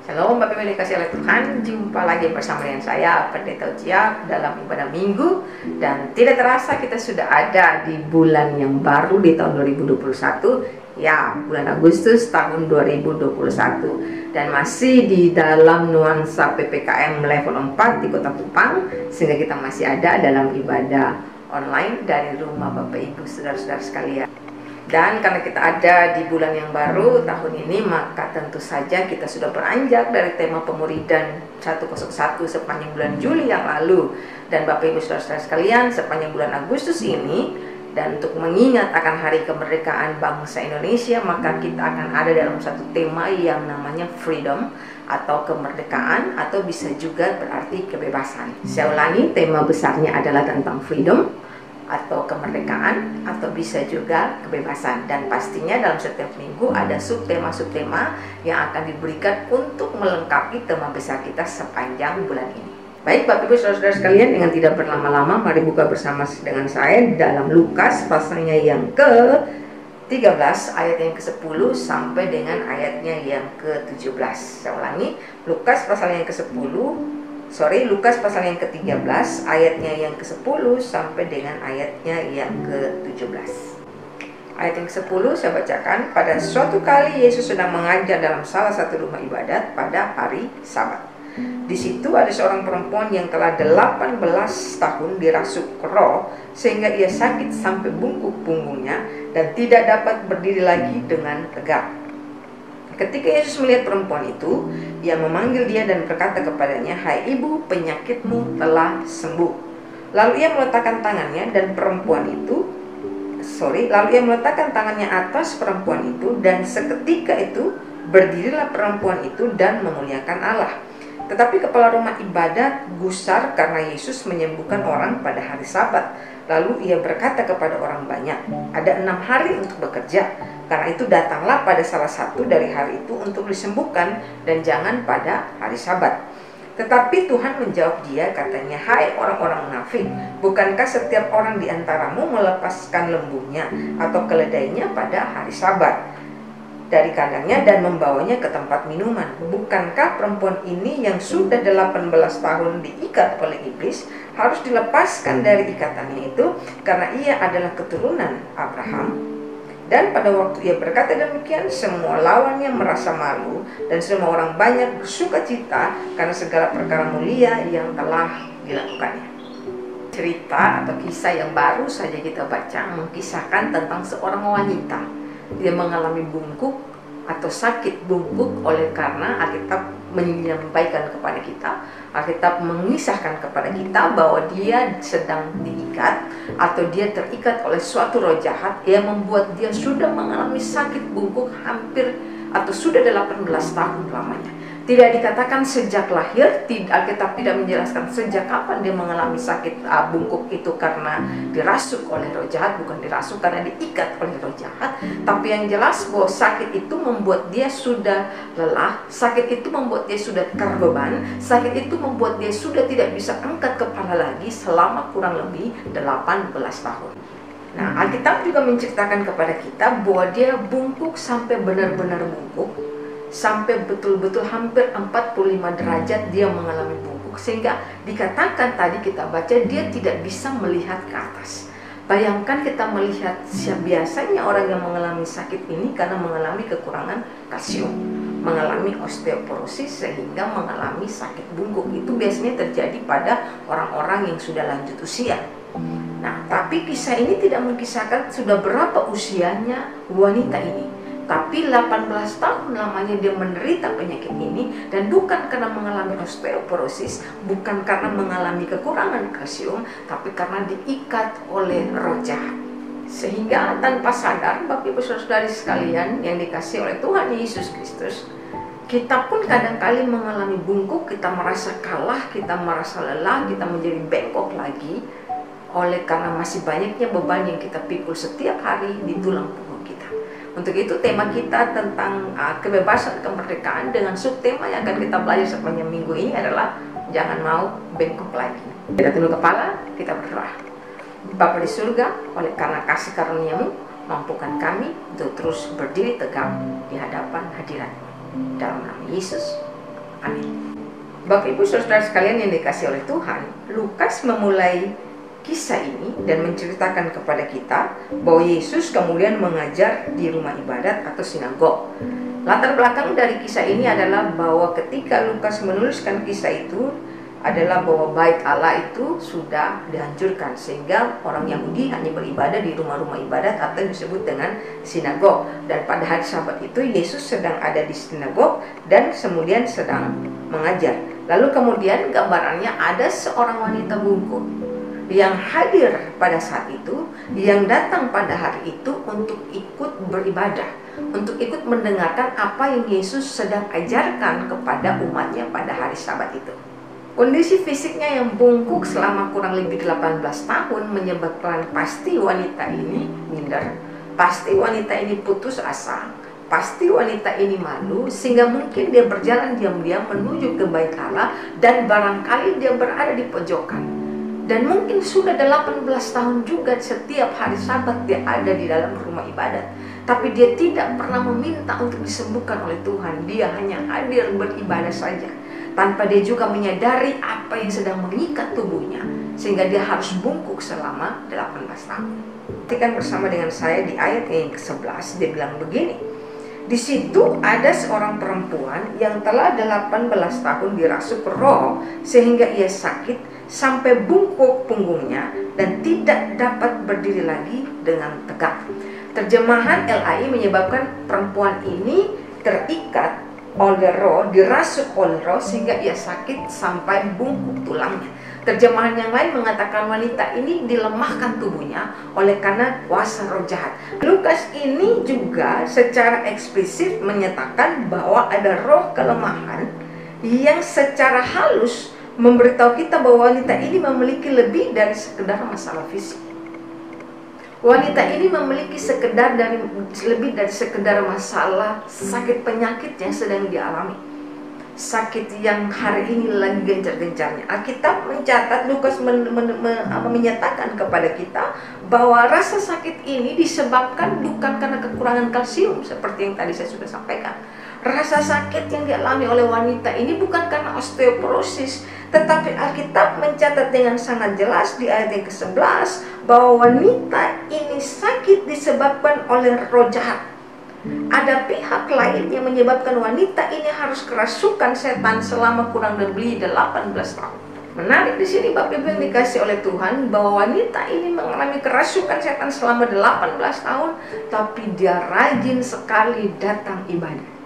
Shalom Bapak Ibu dikasih oleh Tuhan. Jumpa lagi bersama dengan saya Pendeta Ucia dalam ibadah minggu. Dan tidak terasa kita sudah ada di bulan yang baru di tahun 2021. Ya, bulan Agustus tahun 2021. Dan masih di dalam nuansa PPKM level 4 di Kota Kupang. Sehingga kita masih ada dalam ibadah online dari rumah Bapak Ibu saudara-saudara sekalian. Dan karena kita ada di bulan yang baru tahun ini, maka tentu saja kita sudah beranjak dari tema pemuridan 101 sepanjang bulan Juli yang lalu. Dan Bapak Ibu saudara-saudara sekalian, sepanjang bulan Agustus ini, dan untuk mengingat akan hari kemerdekaan bangsa Indonesia, maka kita akan ada dalam satu tema yang namanya freedom atau kemerdekaan, atau bisa juga berarti kebebasan. Saya ulangi, tema besarnya adalah tentang freedom atau kemerdekaan, atau bisa juga kebebasan. Dan pastinya dalam setiap minggu ada subtema-subtema yang akan diberikan untuk melengkapi tema besar kita sepanjang bulan ini. Baik Bapak Ibu saudara-saudara sekalian, dengan tidak berlama-lama, mari buka bersama dengan saya dalam Lukas pasalnya yang ke-13 ayat yang ke-10 sampai dengan ayatnya yang ke-17. Saya ulangi, Lukas pasal yang ke-10 Lukas pasal yang ke-13 ayatnya yang ke-10 sampai dengan ayatnya yang ke-17. Ayat yang ke-10 saya bacakan. Pada suatu kali Yesus sedang mengajar dalam salah satu rumah ibadat pada hari Sabat. Di situ ada seorang perempuan yang telah 18 tahun dirasuk roh, sehingga ia sakit sampai bungkuk punggungnya dan tidak dapat berdiri lagi dengan tegak. Ketika Yesus melihat perempuan itu, ia memanggil dia dan berkata kepadanya, "Hai ibu, penyakitmu telah sembuh." Lalu ia meletakkan tangannya atas perempuan itu, dan seketika itu berdirilah perempuan itu dan memuliakan Allah. Tetapi kepala rumah ibadat gusar karena Yesus menyembuhkan orang pada hari Sabat. Lalu ia berkata kepada orang banyak, "Ada 6 hari untuk bekerja. Karena itu datanglah pada salah satu dari hari itu untuk disembuhkan, dan jangan pada hari Sabat." Tetapi Tuhan menjawab dia, katanya, "Hai orang-orang munafik, bukankah setiap orang di antaramu melepaskan lembunya atau keledainya pada hari Sabat dari kandangnya dan membawanya ke tempat minuman? Bukankah perempuan ini yang sudah 18 tahun diikat oleh iblis harus dilepaskan dari ikatannya itu, karena ia adalah keturunan Abraham?" Dan pada waktu ia berkata demikian, semua lawannya merasa malu, dan semua orang banyak bersuka cita karena segala perkara mulia yang telah dilakukannya. Cerita atau kisah yang baru saja kita baca mengisahkan tentang seorang wanita. Dia mengalami bungkuk atau sakit bungkuk oleh karena Alkitab menyampaikan kepada kita, Alkitab mengisahkan kepada kita bahwa dia sedang diikat atau dia terikat oleh suatu roh jahat yang membuat dia sudah mengalami sakit bungkuk hampir atau sudah 18 tahun lamanya. Tidak dikatakan sejak lahir, Alkitab tidak menjelaskan sejak kapan dia mengalami sakit bungkuk itu karena dirasuk oleh roh jahat, bukan dirasuk karena diikat oleh roh jahat. Tapi yang jelas bahwa sakit itu membuat dia sudah lelah, sakit itu membuat dia sudah terbeban, sakit itu membuat dia sudah tidak bisa angkat kepala lagi selama kurang lebih 18 tahun. Nah, Alkitab juga menceritakan kepada kita bahwa dia bungkuk sampai benar-benar bungkuk, sampai betul-betul hampir 45 derajat dia mengalami bungkuk, sehingga dikatakan tadi kita baca dia tidak bisa melihat ke atas. Bayangkan kita melihat, biasanya orang yang mengalami sakit ini karena mengalami kekurangan kalsium, mengalami osteoporosis sehingga mengalami sakit bungkuk. Itu biasanya terjadi pada orang-orang yang sudah lanjut usia. Nah, tapi kisah ini tidak mengisahkan sudah berapa usianya wanita ini. Tapi 18 tahun lamanya dia menderita penyakit ini, dan bukan karena mengalami osteoporosis, bukan karena mengalami kekurangan kalsium, tapi karena diikat oleh roh jahat. Sehingga tanpa sadar, Bapak Ibu saudara-saudari sekalian yang dikasihi oleh Tuhan Yesus Kristus, kita pun kadang-kali mengalami bungkuk, kita merasa kalah, kita merasa lelah, kita menjadi bengkok lagi, oleh karena masih banyaknya beban yang kita pikul setiap hari di tulang punggung kita. Untuk itu tema kita tentang kebebasan kemerdekaan dengan subtema yang akan kita belajar sepanjang minggu ini adalah jangan mau bengkok lagi. Kita tunduk kepala, kita berdoa. Bapa di surga, oleh karena kasih karunia-Mu, mampukan kami untuk terus berdiri tegak di hadapan hadirat-Mu. Dalam nama Yesus, Amin. Bapak Ibu Saudara sekalian yang dikasihi oleh Tuhan, Lukas memulai kisah ini dan menceritakan kepada kita bahwa Yesus kemudian mengajar di rumah ibadat atau sinagog. Latar belakang dari kisah ini adalah bahwa ketika Lukas menuliskan kisah itu adalah bahwa bait Allah itu sudah dihancurkan, sehingga orang Yahudi hanya beribadah di rumah-rumah ibadat atau yang disebut dengan sinagog. Dan pada hari Sabat itu Yesus sedang ada di sinagog dan kemudian sedang mengajar. Lalu kemudian gambarannya ada seorang wanita bungkuk yang hadir pada saat itu, yang datang pada hari itu untuk ikut beribadah, untuk ikut mendengarkan apa yang Yesus sedang ajarkan kepada umatnya pada hari Sabat itu. Kondisi fisiknya yang bungkuk selama kurang lebih 18 tahun menyebabkan pasti wanita ini minder, pasti wanita ini putus asa, pasti wanita ini malu, sehingga mungkin dia berjalan diam-diam menuju ke bait Allah dan barangkali dia berada di pojokan. Dan mungkin sudah 18 tahun juga setiap hari Sabat dia ada di dalam rumah ibadat. Tapi dia tidak pernah meminta untuk disembuhkan oleh Tuhan. Dia hanya hadir beribadah saja, tanpa dia juga menyadari apa yang sedang mengikat tubuhnya, sehingga dia harus bungkuk selama 18 tahun. Perhatikan bersama dengan saya di ayat yang ke-11, dia bilang begini. Di situ ada seorang perempuan yang telah 18 tahun dirasuk roh, sehingga ia sakit sampai bungkuk punggungnya dan tidak dapat berdiri lagi dengan tegak. Terjemahan LAI menyebabkan perempuan ini terikat oleh roh, dirasuk oleh roh sehingga ia sakit sampai bungkuk tulangnya. Terjemahan yang lain mengatakan wanita ini dilemahkan tubuhnya oleh karena kuasa roh jahat. Lukas ini juga secara eksplisit menyatakan bahwa ada roh kelemahan yang secara halus memberitahu kita bahwa wanita ini memiliki lebih dari sekedar masalah fisik. Wanita ini memiliki lebih dari sekedar masalah sakit penyakit yang sedang dialami. Sakit yang hari ini lagi gencar-gencarnya. Alkitab mencatat, Lukas menyatakan kepada kita bahwa rasa sakit ini disebabkan bukan karena kekurangan kalsium seperti yang tadi saya sudah sampaikan. Rasa sakit yang dialami oleh wanita ini bukan karena osteoporosis, tetapi Alkitab mencatat dengan sangat jelas di ayat yang ke-11 bahwa wanita ini sakit disebabkan oleh roh jahat. Ada pihak lain yang menyebabkan wanita ini harus kerasukan setan selama kurang lebih 18 tahun. Menarik di sini Bapak Ibu yang dikasih oleh Tuhan, bahwa wanita ini mengalami kerasukan setan selama 18 tahun, tapi dia rajin sekali datang ibadah.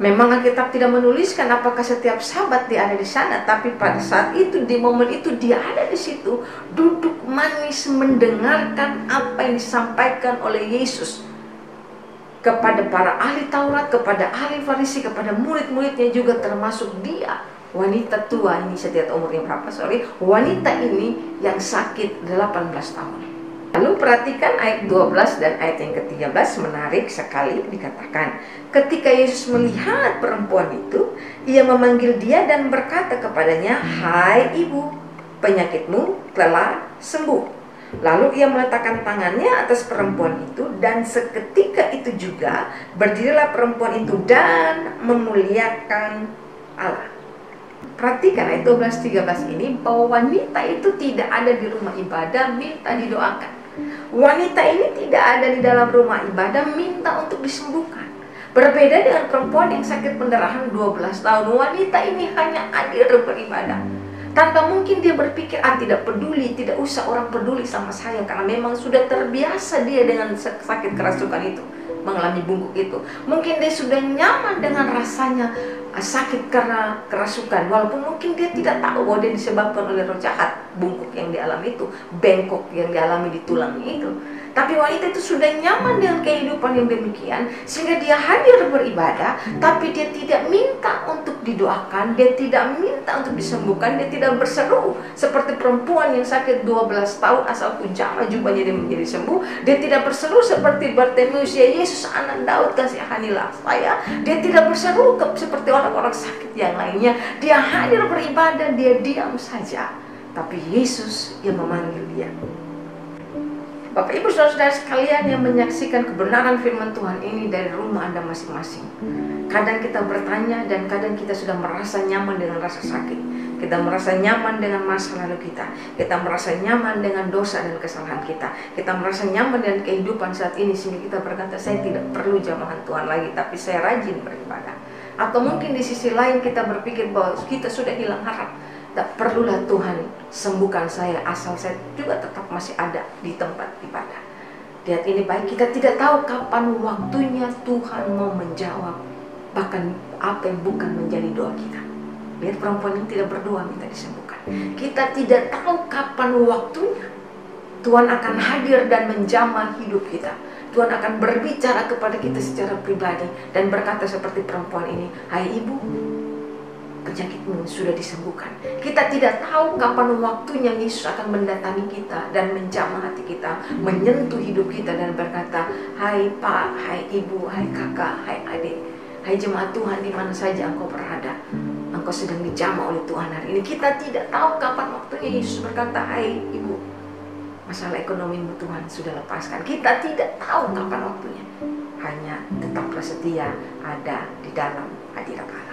Memang Alkitab tidak menuliskan apakah setiap Sabat dia ada di sana, tapi pada saat itu, di momen itu dia ada di situ, duduk manis mendengarkan apa yang disampaikan oleh Yesus kepada para ahli Taurat, kepada ahli Farisi, kepada murid-muridnya juga, termasuk dia, wanita tua ini, setiap umurnya berapa, wanita ini yang sakit 18 tahun. Lalu perhatikan ayat 12 dan ayat yang ke-13, menarik sekali dikatakan. Ketika Yesus melihat perempuan itu, ia memanggil dia dan berkata kepadanya, "Hai ibu, penyakitmu telah sembuh." Lalu ia meletakkan tangannya atas perempuan itu, dan seketika itu juga berdirilah perempuan itu dan memuliakan Allah. Perhatikan ayat 12-13 ini, bahwa wanita itu tidak ada di rumah ibadah minta didoakan. Wanita ini tidak ada di dalam rumah ibadah minta untuk disembuhkan. Berbeda dengan perempuan yang sakit pendarahan 12 tahun, wanita ini hanya hadir beribadah. Tanpa mungkin dia berpikir, tidak peduli, tidak usah orang peduli sama saya, karena memang sudah terbiasa dia dengan sakit kerasukan itu, mengalami bungkuk itu. Mungkin dia sudah nyaman dengan rasanya sakit karena kerasukan, walaupun mungkin dia tidak tahu bahwa dia disebabkan oleh roh jahat, bungkuk yang dialami itu, bengkok yang dialami di tulangnya itu. Tapi wanita itu sudah nyaman dengan kehidupan yang demikian, sehingga dia hadir beribadah, tapi dia tidak minta untuk didoakan, dia tidak minta untuk disembuhkan, dia tidak berseru seperti perempuan yang sakit 12 tahun asal kujama jubahnya dia menjadi sembuh. Dia tidak berseru seperti Bartimeus, "Ya Yesus anak Daud, kasihanilah saya." Dia tidak berseru seperti orang-orang sakit yang lainnya. Dia hadir beribadah, dia diam saja, tapi Yesus yang memanggil dia. Bapak Ibu Saudara sekalian yang menyaksikan kebenaran firman Tuhan ini dari rumah Anda masing-masing. Kadang kita bertanya dan kadang kita sudah merasa nyaman dengan rasa sakit. Kita merasa nyaman dengan masa lalu kita. Kita merasa nyaman dengan dosa dan kesalahan kita. Kita merasa nyaman dengan kehidupan saat ini sehingga kita berkata, saya tidak perlu jamahan Tuhan lagi, tapi saya rajin beribadah. Atau mungkin di sisi lain kita berpikir bahwa kita sudah hilang harap. Tak perlulah Tuhan sembuhkan saya, asal saya juga tetap masih ada di tempat ibadah. Lihat ini baik, kita tidak tahu kapan waktunya Tuhan mau menjawab bahkan apa yang bukan menjadi doa kita. Lihat perempuan yang tidak berdoa minta disembuhkan. Kita tidak tahu kapan waktunya Tuhan akan hadir dan menjamah hidup kita. Tuhan akan berbicara kepada kita secara pribadi dan berkata seperti perempuan ini, hai ibu, penyakitmu sudah disembuhkan. Kita tidak tahu kapan waktunya Yesus akan mendatangi kita dan menjamah hati kita, menyentuh hidup kita dan berkata, hai pak, hai ibu, hai kakak, hai adik, hai jemaat Tuhan di mana saja engkau berada, engkau sedang dijamah oleh Tuhan hari ini. Kita tidak tahu kapan waktunya Yesus berkata, hai ibu, masalah ekonomimu Tuhan sudah lepaskan. Kita tidak tahu kapan waktunya. Hanya tetaplah setia ada di dalam hadirat Allah.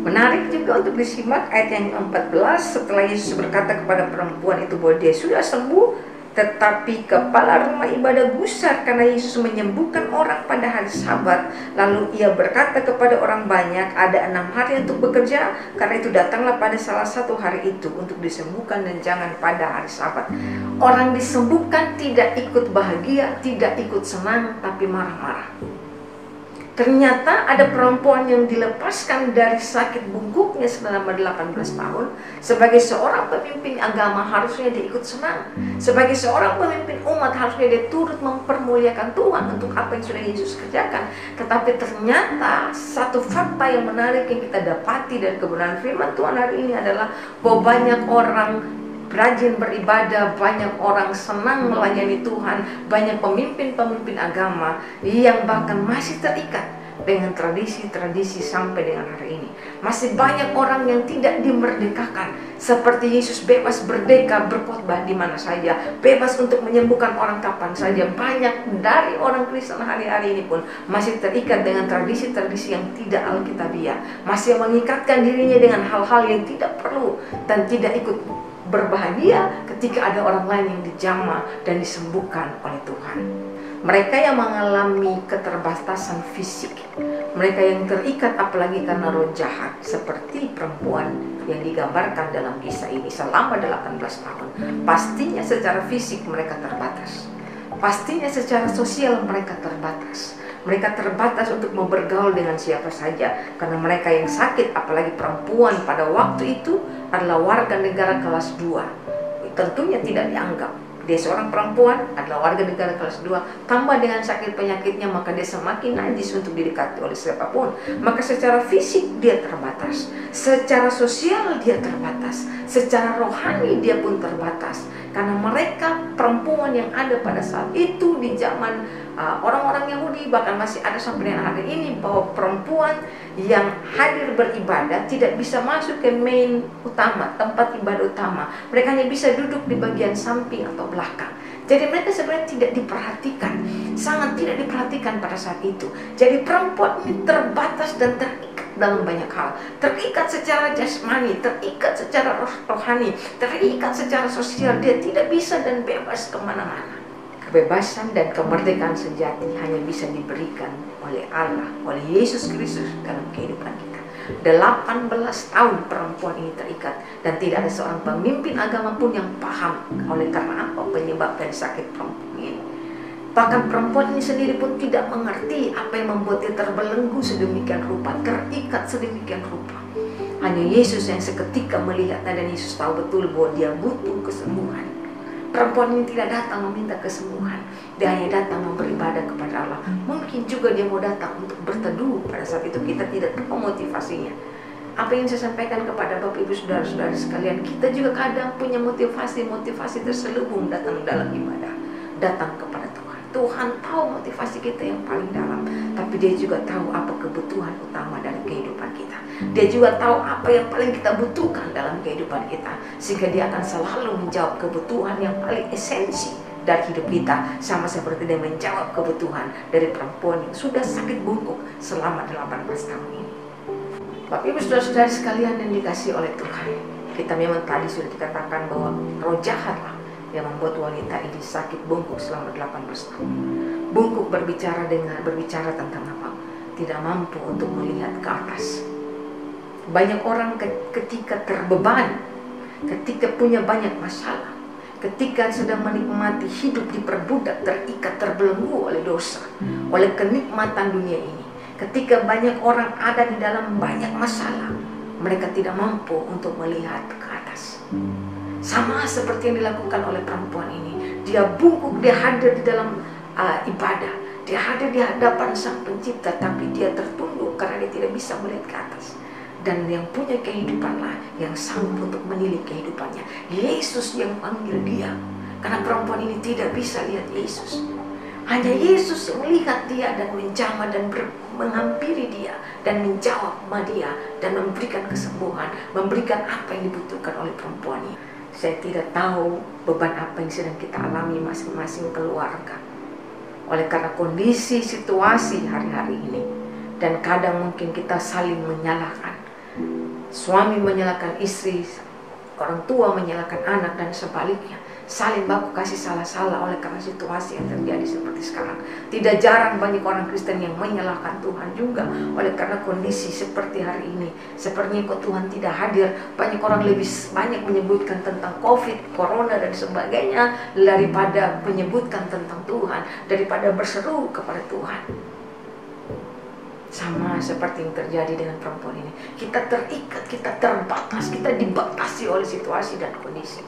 Menarik juga untuk disimak ayat yang ke-14. Setelah Yesus berkata kepada perempuan itu bahwa dia sudah sembuh, tetapi kepala rumah ibadah gusar karena Yesus menyembuhkan orang pada hari Sabat. Lalu ia berkata kepada orang banyak, ada 6 hari untuk bekerja, karena itu datanglah pada salah satu hari itu untuk disembuhkan dan jangan pada hari Sabat. Orang disembuhkan tidak ikut bahagia, tidak ikut senang, tapi marah-marah. Ternyata ada perempuan yang dilepaskan dari sakit bungkuknya selama 18 tahun. Sebagai seorang pemimpin agama harusnya dia ikut senang. Sebagai seorang pemimpin umat harusnya dia turut mempermuliakan Tuhan untuk apa yang sudah Yesus kerjakan. Tetapi ternyata satu fakta yang menarik yang kita dapati dari kebenaran firman Tuhan hari ini adalah bahwa banyak orang rajin beribadah, banyak orang senang melayani Tuhan, banyak pemimpin-pemimpin agama yang bahkan masih terikat dengan tradisi-tradisi sampai dengan hari ini. Masih banyak orang yang tidak dimerdekakan, seperti Yesus bebas berdeka berkhotbah di mana saja, bebas untuk menyembuhkan orang kapan saja. Banyak dari orang Kristen hari-hari ini pun masih terikat dengan tradisi-tradisi yang tidak alkitabiah, masih mengikatkan dirinya dengan hal-hal yang tidak perlu dan tidak ikut berbahagia ketika ada orang lain yang dijamah dan disembuhkan oleh Tuhan. Mereka yang mengalami keterbatasan fisik, mereka yang terikat apalagi karena roh jahat, seperti perempuan yang digambarkan dalam kisah ini selama 18 tahun, pastinya secara fisik mereka terbatas, pastinya secara sosial mereka terbatas. Mereka terbatas untuk mau bergaul dengan siapa saja, karena mereka yang sakit, apalagi perempuan pada waktu itu adalah warga negara kelas 2. Tentunya tidak dianggap. Dia seorang perempuan, adalah warga negara kelas 2, tambah dengan sakit penyakitnya, maka dia semakin najis untuk didekati oleh siapapun. Maka secara fisik dia terbatas, secara sosial dia terbatas, secara rohani dia pun terbatas. Karena mereka perempuan yang ada pada saat itu di zaman orang-orang Yahudi, bahkan masih ada sampai dengan hari ini, bahwa perempuan yang hadir beribadah tidak bisa masuk ke main utama, tempat ibadah utama. Mereka hanya bisa duduk di bagian samping atau belakang. Jadi mereka sebenarnya tidak diperhatikan, sangat tidak diperhatikan pada saat itu. Jadi perempuan ini terbatas dan terikat dalam banyak hal. Terikat secara jasmani, terikat secara rohani, terikat secara sosial. Dia tidak bisa dan bebas kemana-mana. Kebebasan dan kemerdekaan sejati hanya bisa diberikan oleh Allah, oleh Yesus Kristus dalam kehidupan kita. 18 tahun perempuan ini terikat, dan tidak ada seorang pemimpin agama pun yang paham oleh karena apa penyebab dari sakit perempuan ini. Bahkan perempuan ini sendiri pun tidak mengerti apa yang membuat dia terbelenggu sedemikian rupa, terikat sedemikian rupa. Hanya Yesus yang seketika melihatnya, dan Yesus tahu betul bahwa dia butuh kesembuhan. Perempuan ini tidak datang meminta kesembuhan, dia hanya datang beribadah kepada Allah. Mungkin juga dia mau datang untuk berteduh pada saat itu. Kita tidak tahu motivasinya. Apa yang saya sampaikan kepada Bapak Ibu Saudara-saudara sekalian, kita juga kadang punya motivasi terselubung datang dalam ibadah, datang kepada Tuhan. Tuhan tahu motivasi kita yang paling dalam, tapi dia juga tahu apa kebutuhan utama dalam kehidupan kita. Dia juga tahu apa yang paling kita butuhkan dalam kehidupan kita, sehingga dia akan selalu menjawab kebutuhan yang paling esensi dari hidup kita, sama seperti dia menjawab kebutuhan dari perempuan yang sudah sakit bungkuk selama 18 tahun ini. Bapak Ibu Saudara-saudari sekalian yang dikasihi oleh Tuhan, kita memang tadi sudah dikatakan bahwa roh jahat lah yang membuat wanita ini sakit bungkuk selama 18 tahun. Bungkuk berbicara tentang apa? Tidak mampu untuk melihat ke atas. Banyak orang ketika terbebani, ketika punya banyak masalah, ketika sedang menikmati hidup diperbudak, terikat, terbelenggu oleh dosa, oleh kenikmatan dunia ini, ketika banyak orang ada di dalam banyak masalah, mereka tidak mampu untuk melihat ke atas. Sama seperti yang dilakukan oleh perempuan ini. Dia bungkuk, dia hadir di dalam ibadah, dia hadir di hadapan Sang Pencipta, tapi dia tertunduk karena dia tidak bisa melihat ke atas. Dan yang punya kehidupanlah yang sanggup untuk menilik kehidupannya. Yesus yang panggil dia, karena perempuan ini tidak bisa lihat Yesus. Hanya Yesus yang melihat dia dan menjamah dan menghampiri dia dan menjawab sama dia dan memberikan kesembuhan, memberikan apa yang dibutuhkan oleh perempuan ini. Saya tidak tahu beban apa yang sedang kita alami masing-masing keluarga oleh karena kondisi situasi hari-hari ini. Dan kadang mungkin kita saling menyalahkan. Suami menyalahkan istri, orang tua menyalahkan anak, dan sebaliknya. Saling baku kasih salah-salah oleh karena situasi yang terjadi seperti sekarang. Tidak jarang banyak orang Kristen yang menyalahkan Tuhan juga oleh karena kondisi seperti hari ini. Sepertinya kok Tuhan tidak hadir. Banyak orang lebih banyak menyebutkan tentang COVID, Corona dan sebagainya daripada menyebutkan tentang Tuhan, daripada berseru kepada Tuhan. Sama seperti yang terjadi dengan perempuan ini. Kita terikat, kita terbatas, kita dibatasi oleh situasi dan kondisi.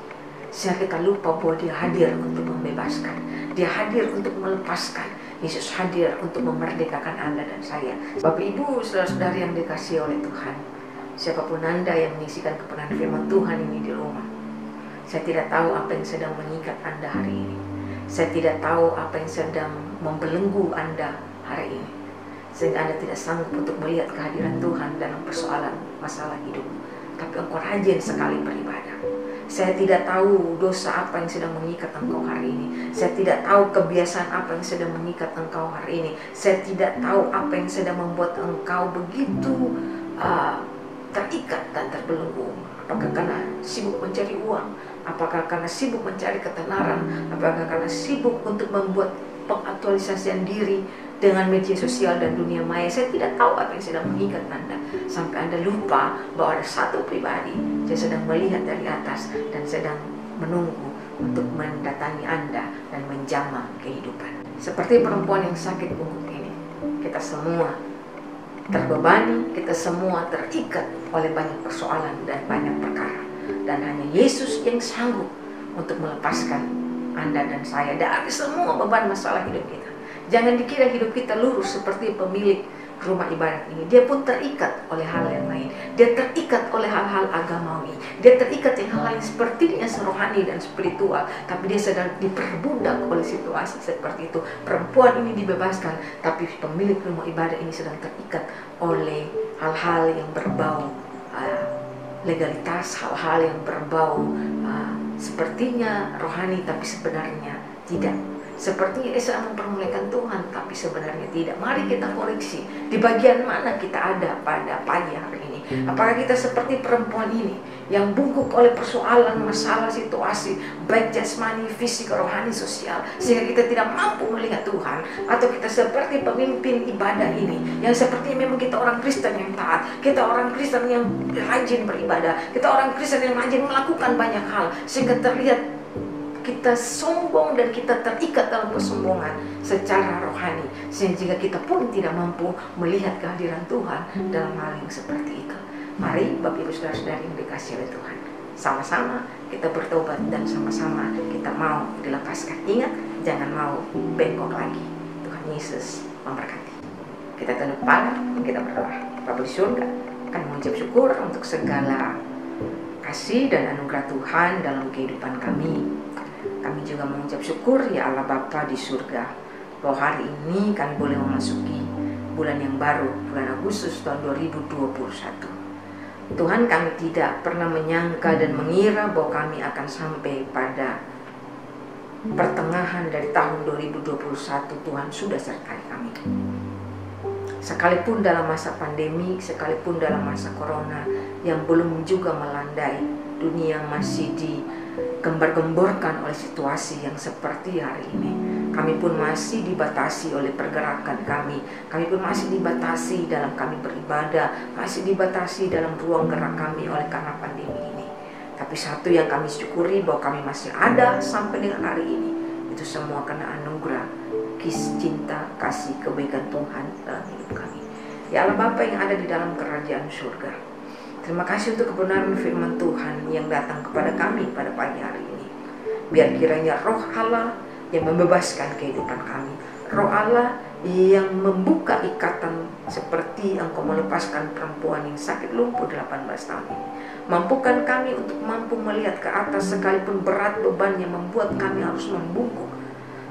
Sehingga kita lupa bahwa dia hadir untuk membebaskan. Dia hadir untuk melepaskan. Yesus hadir untuk memerdekakan Anda dan saya. Bapak Ibu, saudara-saudari yang dikasihi oleh Tuhan, siapapun Anda yang mengisikan kebenaran firman Tuhan ini di rumah, saya tidak tahu apa yang sedang mengikat Anda hari ini. Saya tidak tahu apa yang sedang membelenggu Anda hari ini, sehingga Anda tidak sanggup untuk melihat kehadiran Tuhan dalam persoalan masalah hidup. Tapi engkau rajin sekali beribadah. Saya tidak tahu dosa apa yang sedang mengikat engkau hari ini. Saya tidak tahu kebiasaan apa yang sedang mengikat engkau hari ini. Saya tidak tahu apa yang sedang membuat engkau begitu terikat dan terbelenggu. Apakah karena sibuk mencari uang? Apakah karena sibuk mencari ketenaran? Apakah karena sibuk untuk membuat pengaktualisasian diri dengan media sosial dan dunia maya? Saya tidak tahu apa yang sedang mengikat Anda, sampai Anda lupa bahwa ada satu pribadi yang sedang melihat dari atas dan sedang menunggu untuk mendatangi Anda dan menjamah kehidupan. Seperti perempuan yang sakit bungkuk ini, kita semua terbebani, kita semua terikat oleh banyak persoalan dan banyak perkara, dan hanya Yesus yang sanggup untuk melepaskan Anda dan saya dari semua beban masalah hidup kita. Jangan dikira hidup kita lurus seperti pemilik rumah ibadat ini. Dia pun terikat oleh hal yang lain. Dia terikat oleh hal-hal agamawi. Dia terikat dengan hal yang sepertinya rohani dan spiritual, tapi dia sedang diperbudak oleh situasi seperti itu. Perempuan ini dibebaskan, tapi pemilik rumah ibadat ini sedang terikat oleh hal-hal yang berbau legalitas, hal-hal yang berbau sepertinya rohani, tapi sebenarnya tidak. Sepertinya dia sedang mempermuliakan Tuhan, tapi sebenarnya tidak. Mari kita koreksi di bagian mana kita ada pada pagi hari ini. Apakah kita seperti perempuan ini yang bungkuk oleh persoalan, masalah, situasi, baik jasmani, fisik, rohani, sosial, sehingga kita tidak mampu melihat Tuhan? Atau kita seperti pemimpin ibadah ini yang sepertinya memang kita orang Kristen yang taat, kita orang Kristen yang rajin beribadah, kita orang Kristen yang rajin melakukan banyak hal, sehingga terlihat kita sombong dan kita terikat dalam kesombongan secara rohani, sehingga kita pun tidak mampu melihat kehadiran Tuhan dalam hal yang seperti itu. Mari Bapak Ibu Saudara-saudari yang dikasihi oleh Tuhan, sama-sama kita bertobat dan sama-sama kita mau dilepaskan. Ingat, jangan mau bengkok lagi. Tuhan Yesus memberkati. Kita tunduk kepala dan kita berdoa. Bapa di surga, kami mengucap syukur untuk segala kasih dan anugerah Tuhan dalam kehidupan kami. Kami juga mengucap syukur ya Allah Bapa di surga, bahwa hari ini kami boleh memasuki bulan yang baru, bulan Agustus tahun 2021. Tuhan, kami tidak pernah menyangka dan mengira bahwa kami akan sampai pada pertengahan dari tahun 2021 Tuhan sudah sertai kami. Sekalipun dalam masa pandemi, sekalipun dalam masa corona yang belum juga melandai, dunia masih digembar-gemborkan oleh situasi yang seperti hari ini. Kami pun masih dibatasi oleh pergerakan kami pun masih dibatasi dalam kami beribadah, masih dibatasi dalam ruang gerak kami oleh karena pandemi ini. Tapi satu yang kami syukuri, bahwa kami masih ada sampai dengan hari ini, itu semua karena anugerah, cinta, kasih, kebaikan Tuhan dalam hidup kami. Ya Allah Bapa yang ada di dalam kerajaan surga, terima kasih untuk kebenaran firman Tuhan yang datang kepada kami pada pagi hari ini. Biar kiranya roh Allah yang membebaskan kehidupan kami, roh Allah yang membuka ikatan seperti Engkau melepaskan perempuan yang sakit lumpuh 18 tahun ini. Mampukan kami untuk mampu melihat ke atas sekalipun berat beban yang membuat kami harus membungkuk,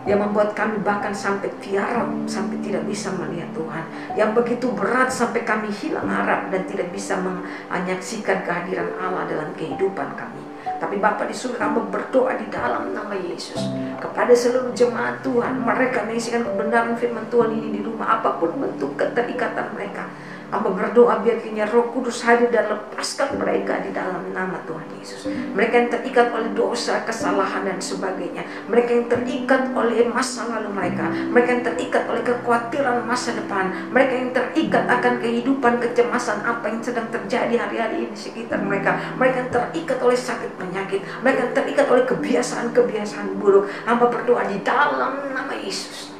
yang membuat kami bahkan sampai tiarap, sampai tidak bisa melihat Tuhan, yang begitu berat sampai kami hilang harap dan tidak bisa menyaksikan kehadiran Allah dalam kehidupan kami. Tapi Bapa di surga, kami berdoa di dalam nama Yesus kepada seluruh jemaat Tuhan, mereka menyaksikan kebenaran firman Tuhan ini di rumah, apapun bentuk keterikatan mereka. Hamba berdoa biar kiranya Roh Kudus hadir dan lepaskan mereka di dalam nama Tuhan Yesus. Mereka yang terikat oleh dosa, kesalahan dan sebagainya, mereka yang terikat oleh masa lalu mereka yang terikat oleh kekhawatiran masa depan, mereka yang terikat akan kehidupan kecemasan apa yang sedang terjadi hari-hari ini di sekitar mereka yang terikat oleh sakit penyakit, mereka yang terikat oleh kebiasaan-kebiasaan buruk. Hamba berdoa di dalam nama Yesus,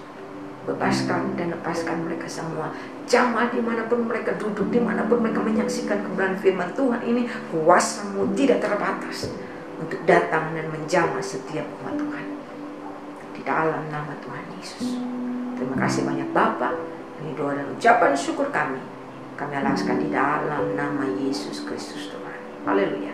bebaskan dan lepaskan mereka semua. Jamaah dimanapun mereka duduk, dimanapun mereka menyaksikan kebenaran firman Tuhan ini, kuasa-Mu tidak terbatas untuk datang dan menjamah setiap umat Tuhan di dalam nama Tuhan Yesus. Terima kasih banyak Bapa. Ini doa dan ucapan syukur kami alaskan di dalam nama Yesus Kristus Tuhan. Haleluya.